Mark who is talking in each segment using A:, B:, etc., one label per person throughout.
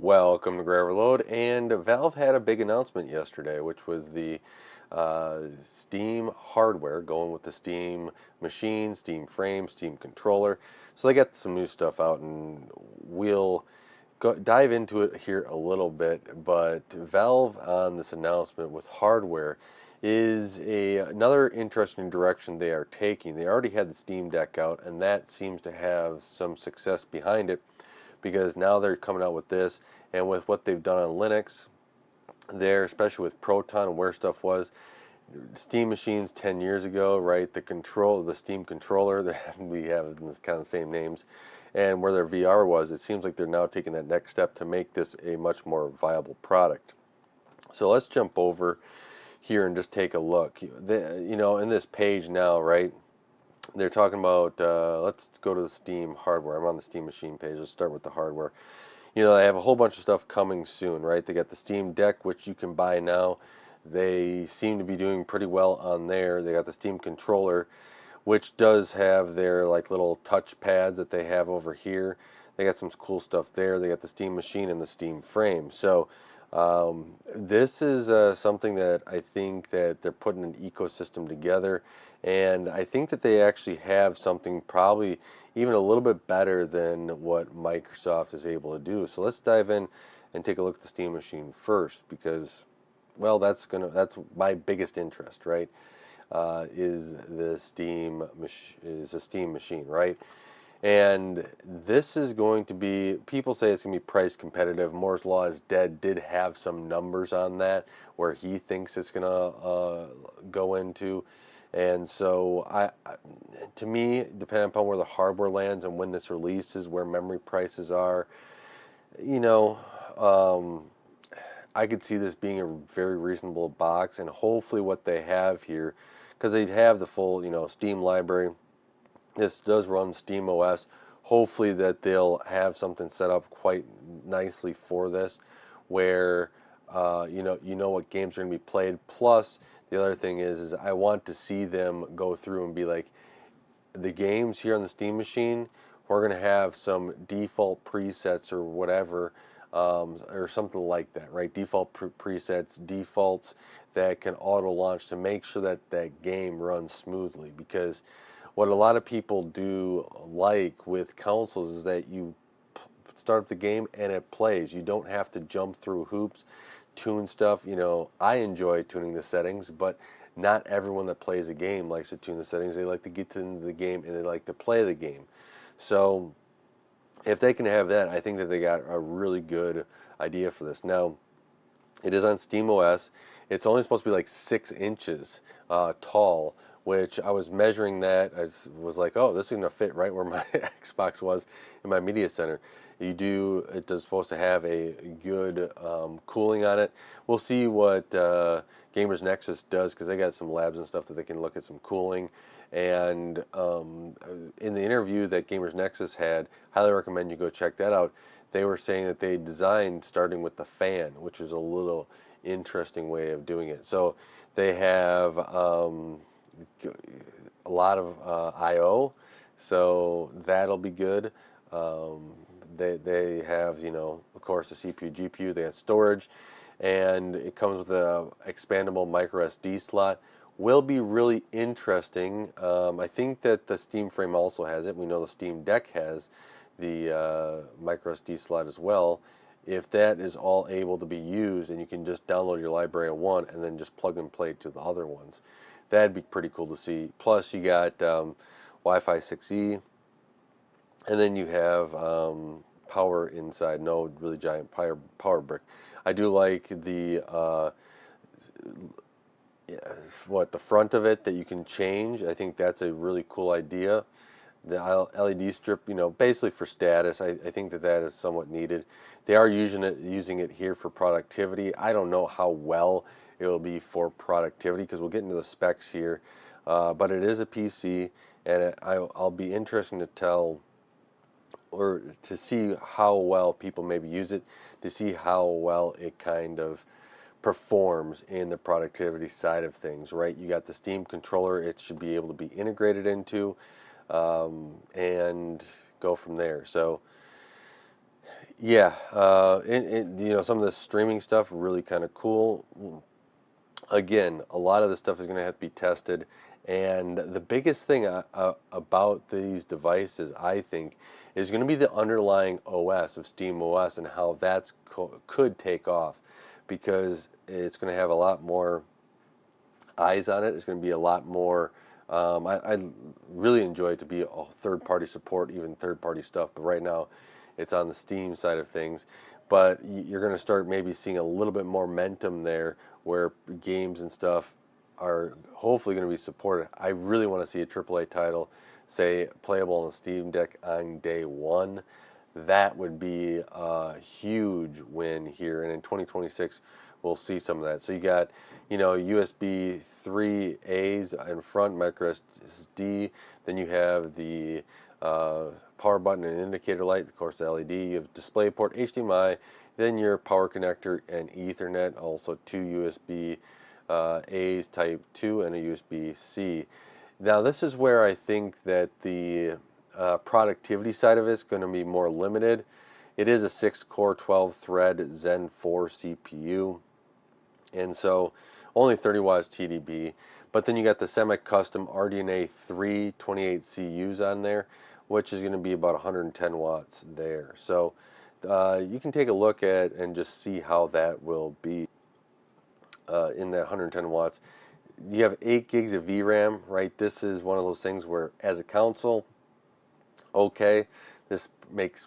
A: Welcome to Grab or Load. And Valve had a big announcement yesterday, which was the Steam hardware going with the Steam machine, Steam frame, Steam controller. So they got some new stuff out, and we'll dive into it here a little bit. But Valve on this announcement with hardware is another interesting direction they are taking. They already had the Steam Deck out, and that seems to have some success behind it because now they're coming out with this, and with what they've done on Linux there, especially with Proton and where stuff was. Steam machines 10 years ago, right? The Steam controller that we have kind of the same names, and where their VR was, it seems like they're now taking that next step to make this a much more viable product. So let's jump over here and just take a look. In this page now, right? They're talking about, let's go to the Steam hardware. I'm on the Steam machine page. Let's start with the hardware. They have a whole bunch of stuff coming soon, right? They got the Steam Deck, which you can buy now. They seem to be doing pretty well on there. They got the Steam controller, which does have their like little touch pads that they have over here. They got some cool stuff there. They got the Steam machine and the Steam frame. So this is something that I think that they're putting an ecosystem together, and I think that they actually have something probably even a little bit better than what Microsoft is able to do. So let's dive in and take a look at the Steam machine first, because well, that's my biggest interest, right? Is the Steam machine, right? And this is going to be, people say it's going to be price competitive. Moore's Law is Dead did have some numbers on that where he thinks it's going to go into. And so, to me, depending upon where the hardware lands and when this releases, where memory prices are, you know, um, I could see this being a very reasonable box. And hopefully, what they have here, because they have the full, Steam library, this does run Steam OS. Hopefully that they'll have something set up quite nicely for this, where you know what games are going to be played. Plus, the other thing is I want to see them go through and be like, the games here on the Steam machine, we're going to have some default presets or whatever, or something like that, right? Default presets, defaults that can auto launch to make sure that that game runs smoothly. Because what a lot of people do like with consoles is that you start up the game and it plays. You don't have to jump through hoops, tune stuff. I enjoy tuning the settings, but not everyone that plays a game likes to tune the settings. They like to get into the game and they like to play the game. So if they can have that, I think that they got a really good idea for this. Now, it is on SteamOS. It's only supposed to be like 6 inches tall, which I was measuring that. I was like, oh, this is going to fit right where my Xbox was in my media center. It does supposed to have a good cooling on it. We'll see what Gamers Nexus does, because they got some labs and stuff that they can look at some cooling. And in the interview that Gamers Nexus had, highly recommend you go check that out. They were saying that they designed starting with the fan, which is a little interesting way of doing it. So they have a lot of I/O, so that'll be good. Um, they have, of course, the CPU, GPU. They have storage, and it comes with a expandable micro SD slot. Will be really interesting. I think that the Steam frame also has it. We know the Steam Deck has the micro SD slot as well. If that is all able to be used and you can just download your library of one and then just plug and play to the other ones, that'd be pretty cool to see. Plus, you got Wi-Fi 6E, and then you have power inside. No really giant power brick. I do like the the front of it that you can change. I think that's a really cool idea. The LED strip, basically for status. I think that that is somewhat needed. They are using it here for productivity. I don't know how well it will be for productivity, because we'll get into the specs here. But it is a PC, and I'll be interested to tell, or to see how well people maybe use it, to see how well it kind of performs in the productivity side of things, right? You got the Steam controller, it should be able to be integrated into, and go from there. So Yeah, some of the streaming stuff really kind of cool. Again, a lot of this stuff is going to have to be tested, and the biggest thing about these devices, I think, is going to be the underlying OS of SteamOS and how could take off, because it's going to have a lot more eyes on it. It's going to be a lot more. I really enjoy it to be a third-party support, even third-party stuff. But right now, it's on the Steam side of things. But you're going to start maybe seeing a little bit more momentum there, where games and stuff are hopefully going to be supported. I really want to see a AAA title, say, playable on the Steam Deck on day one. That would be a huge win here, and in 2026, we'll see some of that. So you got, USB 3As in front, micro SD. Then you have the power button and indicator light, of course, the LED. You have DisplayPort, HDMI, then your power connector and Ethernet. Also, two USB A's Type 2 and a USB-C. Now, this is where I think that the productivity side of it is going to be more limited. It is a 6-core, 12-thread Zen 4 CPU, and so only 30 watts TDP. But then you got the semi-custom RDNA 3 28 CUs on there, which is going to be about 110 watts there. So you can take a look at and just see how that will be in that 110 watts. You have 8 gigs of VRAM, right? This is one of those things where, as a console, okay, this makes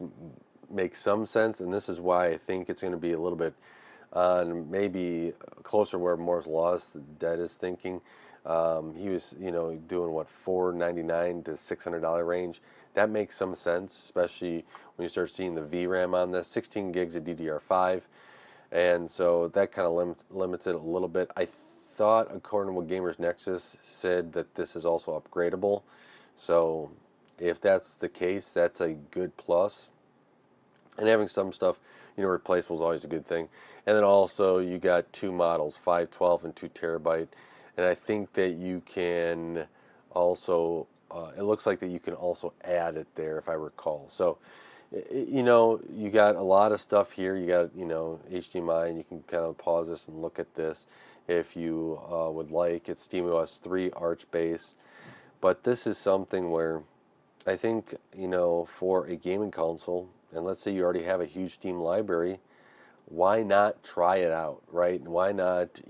A: some sense, and this is why I think it's going to be a little bit on maybe closer where Moore's Law is Dead is thinking. He was, doing what, $499 to $600 range. That makes some sense, especially when you start seeing the VRAM on this. 16 gigs of DDR5, and so that kind of limits it a little bit. I thought, according to what Gamers Nexus said, that this is also upgradable. So if that's the case, that's a good plus. And having some stuff, replaceable is always a good thing. And then also you got two models, 512 and 2 terabyte. And I think that you can also, it looks like that you can also add it there, if I recall. So, you got a lot of stuff here. You got, HDMI, and you can kind of pause this and look at this if you would like. It's SteamOS 3 Arch base. But this is something where I think, for a gaming console, and let's say you already have a huge Steam library, why not try it out, right? Why not,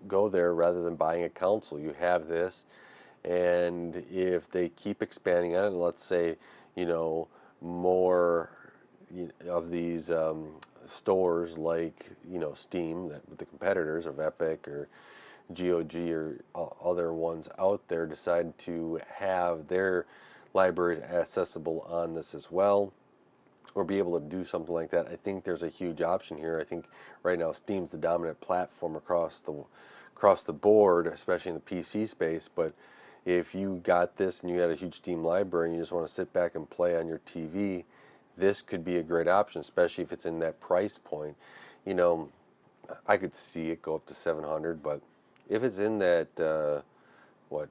A: go there rather than buying a console? You have this, and if they keep expanding on it, let's say, you know, more of these stores like, Steam, that the competitors of Epic or GOG or other ones out there decide to have their libraries accessible on this as well, or be able to do something like that. I think there's a huge option here. I think right now Steam's the dominant platform across the board, especially in the PC space. But if you got this and you had a huge Steam library and you just want to sit back and play on your TV, this could be a great option, especially if it's in that price point. You know, I could see it go up to 700, but if it's in that what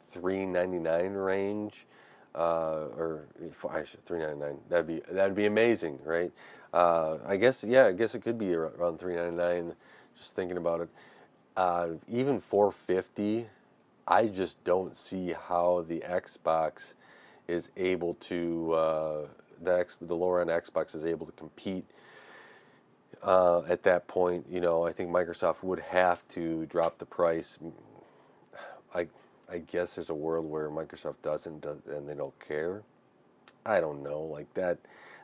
A: 399 range, or I should 399. That'd be amazing, right? I guess, yeah, I guess it could be around 399. Just thinking about it, even 450. I just don't see how the Xbox is able to the lower end Xbox is able to compete at that point. I think Microsoft would have to drop the price. I I guess there's a world where Microsoft and they don't care. I don't know. Like that.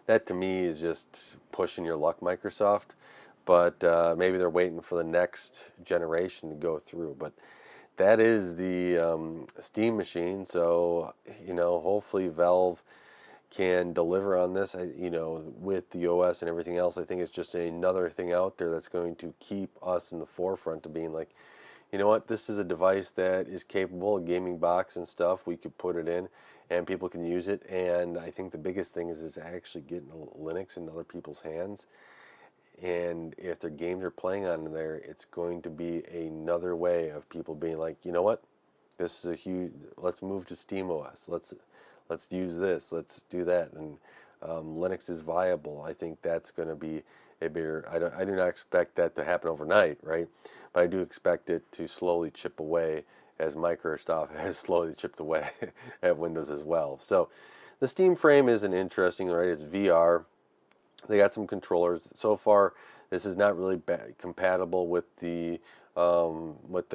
A: That to me is just pushing your luck, Microsoft. But maybe they're waiting for the next generation to go through. But that is the Steam machine. So hopefully Valve can deliver on this. With the OS and everything else, I think it's just another thing out there that's going to keep us in the forefront of being like, you know what, this is a device that is capable of gaming box and stuff. We could put it in and people can use it. And I think the biggest thing is actually getting Linux in other people's hands. And if their games are playing on there, it's going to be another way of people being like, you know what, this is a huge, let's move to SteamOS. Let's use this. Let's do that. And Linux is viable. I think that's going to be a bigger. I do not expect that to happen overnight, right? But I do expect it to slowly chip away as Microsoft has slowly chipped away at Windows as well. So the Steam Frame isn't interesting, right? It's VR. They got some controllers. So far, this is not really compatible with their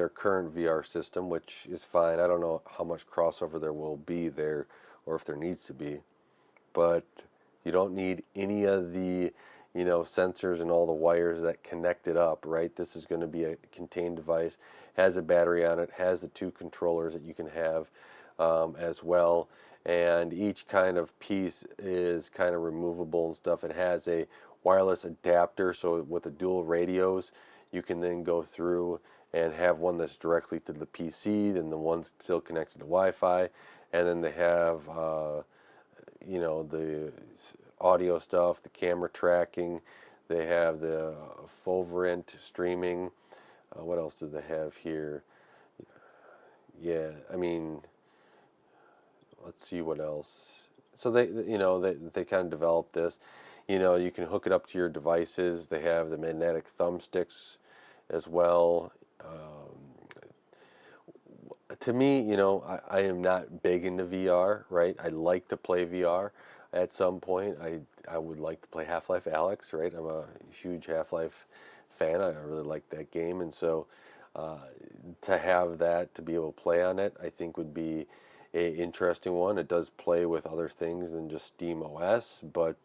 A: current VR system, which is fine. I don't know how much crossover there will be there, or if there needs to be, but you don't need any of the sensors and all the wires that connect it up, right? This is going to be a contained device, has a battery on it, has the two controllers that you can have as well, and each kind of piece is kind of removable and stuff. It has a wireless adapter, so with the dual radios you can then go through and have one that's directly to the PC, then the one still connected to Wi-Fi, and then they have the audio stuff, the camera tracking. They have the Fovrent streaming. What else do they have here? Yeah, I mean, let's see what else. So they kind of developed this. You can hook it up to your devices. They have the magnetic thumbsticks as well. To me, I am not big into VR, right? I like to play VR at some point. I would like to play Half-Life Alyx, right? I'm a huge Half-Life fan. I really like that game, and so uh, to have that to be able to play on it, I think would be a interesting one. It does play with other things than just Steam OS, but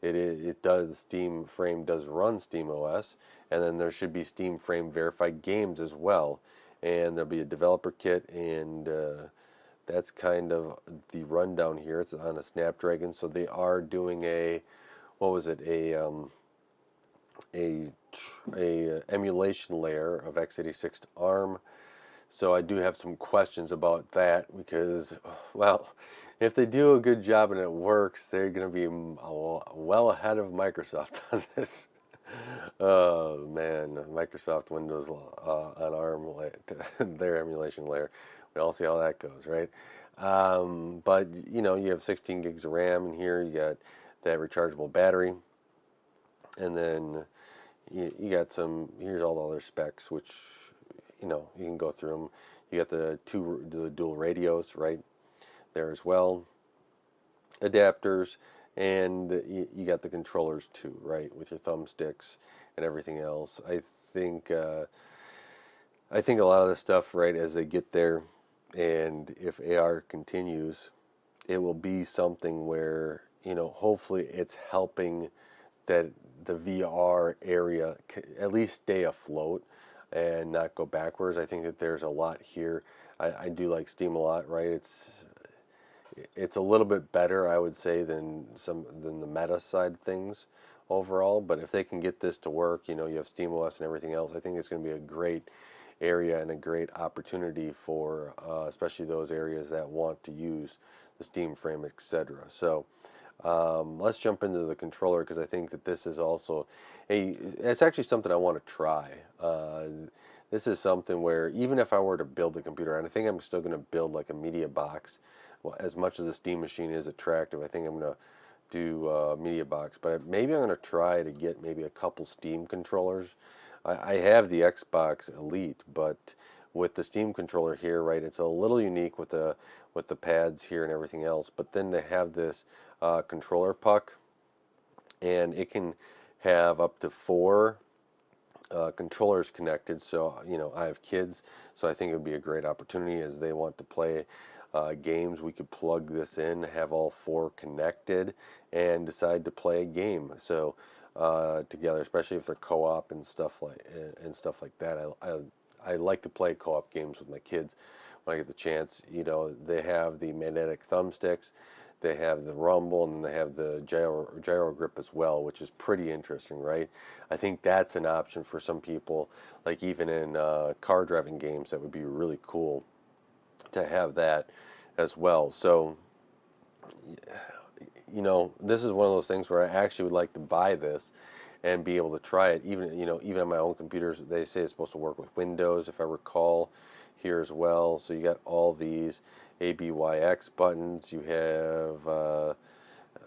A: it does. The Steam Frame does run Steam OS, and then there should be Steam Frame verified games as well, and there'll be a developer kit, and that's kind of the rundown here. It's on a Snapdragon, so they are doing what was it, a emulation layer of x86 to ARM. So I do have some questions about that because, well, if they do a good job and it works, they're going to be well ahead of Microsoft on this. Oh man, Microsoft Windows on ARM, their emulation layer. We all see how that goes, right? But you have 16 gigs of RAM in here. You got that rechargeable battery, and then you got some. Here's all the other specs, which you can go through them. You got the dual radios right there as well, adapters, and you got the controllers too, right, with your thumbsticks and everything else. Think uh, I think a lot of the stuff, right, as they get there, and if AR continues, it will be something where hopefully it's helping that the VR area at least stay afloat and not go backwards. I think that there's a lot here. I do like Steam a lot, right? It's a little bit better, I would say, than the Meta side of things overall. But if they can get this to work, you have SteamOS and everything else. I think it's going to be a great area and a great opportunity for especially those areas that want to use the Steam Frame, etc. So let's jump into the controller because I think that this is also it's actually something I want to try. This is something where even if I were to build a computer, and I think I'm still going to build like a media box. Well, as much as the Steam machine is attractive, I think I'm going to do media box. But maybe I'm going to try to get maybe a couple Steam controllers. I have the Xbox Elite, but with the Steam controller here, right, it's a little unique with the pads here and everything else. But then they have this controller puck, and it can have up to four controllers connected. So I have kids, so I think it would be a great opportunity as they want to play games. We could plug this in, have all four connected, and decide to play a game. So together, especially if they're co-op and stuff like that. I like to play co-op games with my kids when I get the chance. They have the magnetic thumbsticks, they have the rumble, and then they have the gyro grip as well, which is pretty interesting, right? I think that's an option for some people, like even in car driving games, that would be really cool to have that as well. So, this is one of those things where I actually would like to buy this and be able to try it. Even on my own computers, they say it's supposed to work with Windows, if I recall, here as well. So you got all these ABYX buttons. You have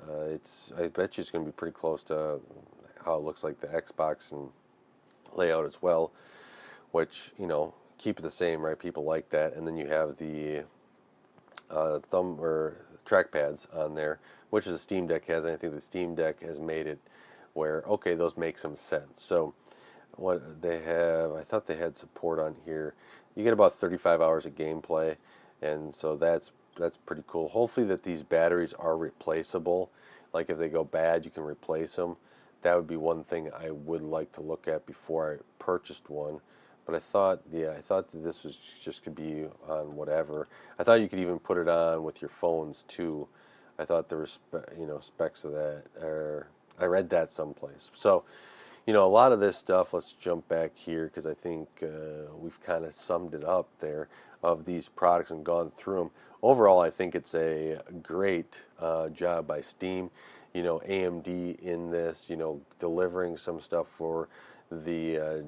A: I bet you it's going to be pretty close to how it looks like the Xbox and layout as well, which, keep it the same, right? People like that. And then you have the thumb or trackpads on there, which is a Steam Deck has. And I think the Steam Deck has made it where, okay, those make some sense. So what they have, I thought they had support on here. You get about 35 hours of gameplay, and so that's pretty cool. Hopefully that these batteries are replaceable. Like if they go bad, you can replace them. That would be one thing I would like to look at before I purchased one. But I thought that this was just could be on whatever. I thought you could even put it on with your phones too. I thought there were specs of that, or I read that someplace. So, a lot of this stuff, let's jump back here because I think we've kind of summed it up there of these products and gone through them. Overall, I think it's a great job by Steam. AMD in this, delivering some stuff for the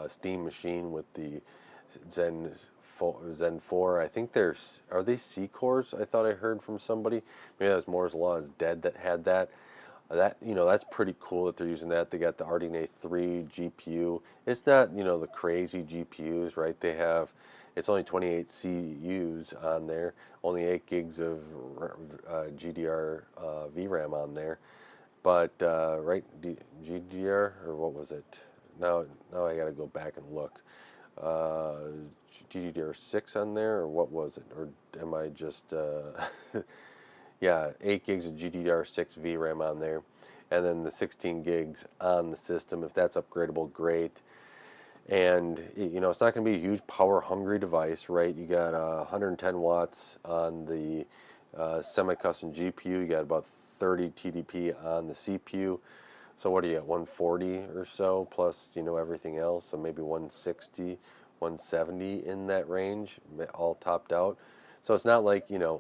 A: Steam machine with the Zen 4. I think are they C cores? I thought I heard from somebody. Maybe that was Moore's Law is Dead that had that. That's pretty cool that they're using that. They got the RDNA 3 GPU. It's not, the crazy GPUs, right? It's only 28 CUs on there, only 8 gigs of GDR VRAM on there. But, right, GDR, or what was it? Now I got to go back and look. GDDR6 on there, or what was it? Or am I just, yeah, 8 gigs of GDDR6 VRAM on there, and then the 16 gigs on the system. If that's upgradable, great. And it's not going to be a huge power-hungry device, right? You got 110 watts on the semi-custom GPU. You got about 30 TDP on the CPU. So what do you got? 140 or so plus everything else. So maybe 160, 170 in that range, all topped out. So it's not like a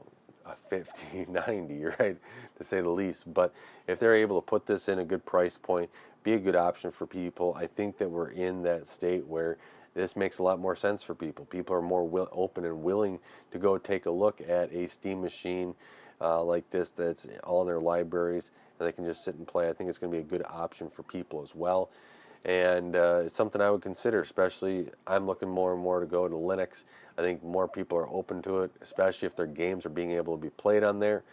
A: 50, 90, right, to say the least. But if they're able to put this in a good price point, be a good option for people, I think that we're in that state where this makes a lot more sense for people. People are more open and willing to go take a look at a Steam machine like this that's all in their libraries, and they can just sit and play. I think it's going to be a good option for people as well. And it's something I would consider, especially I'm looking more and more to go to Linux. I think more people are open to it, especially if their games are being able to be played on there.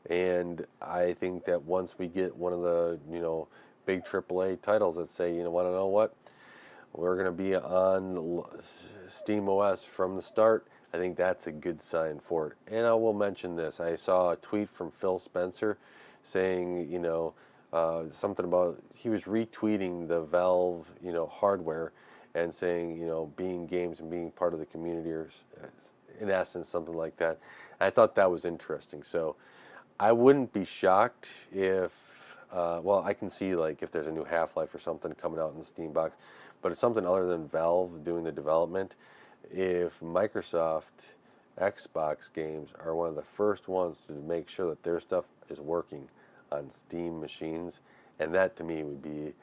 A: And I think that once we get one of the, big AAA titles that say, want to know what? We're going to be on Steam OS from the start. I think that's a good sign for it. And I will mention this. I saw a tweet from Phil Spencer saying, something about he was retweeting the Valve, hardware and saying, being games and being part of the community or in essence something like that. I thought that was interesting. So I wouldn't be shocked if well, I can see like if there's a new Half-Life or something coming out in the Steam box, but it's something other than Valve doing the development. If Microsoft Xbox games are one of the first ones to make sure that their stuff is working on Steam machines, and that to me would be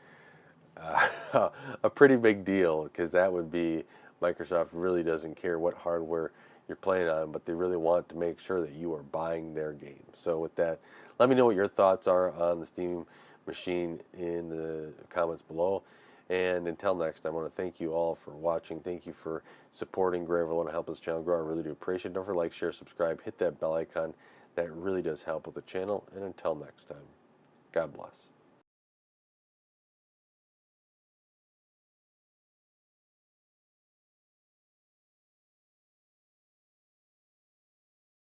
A: a pretty big deal because that would be Microsoft really doesn't care what hardware you're playing on, but they really want to make sure that you are buying their game. So with that, let me know what your thoughts are on the Steam machine in the comments below. And until next time, I want to thank you all for watching. Thank you for supporting Gravel and help this channel grow. I really do appreciate it. Don't forget to like, share, subscribe, hit that bell icon. That really does help with the channel. And until next time, God bless.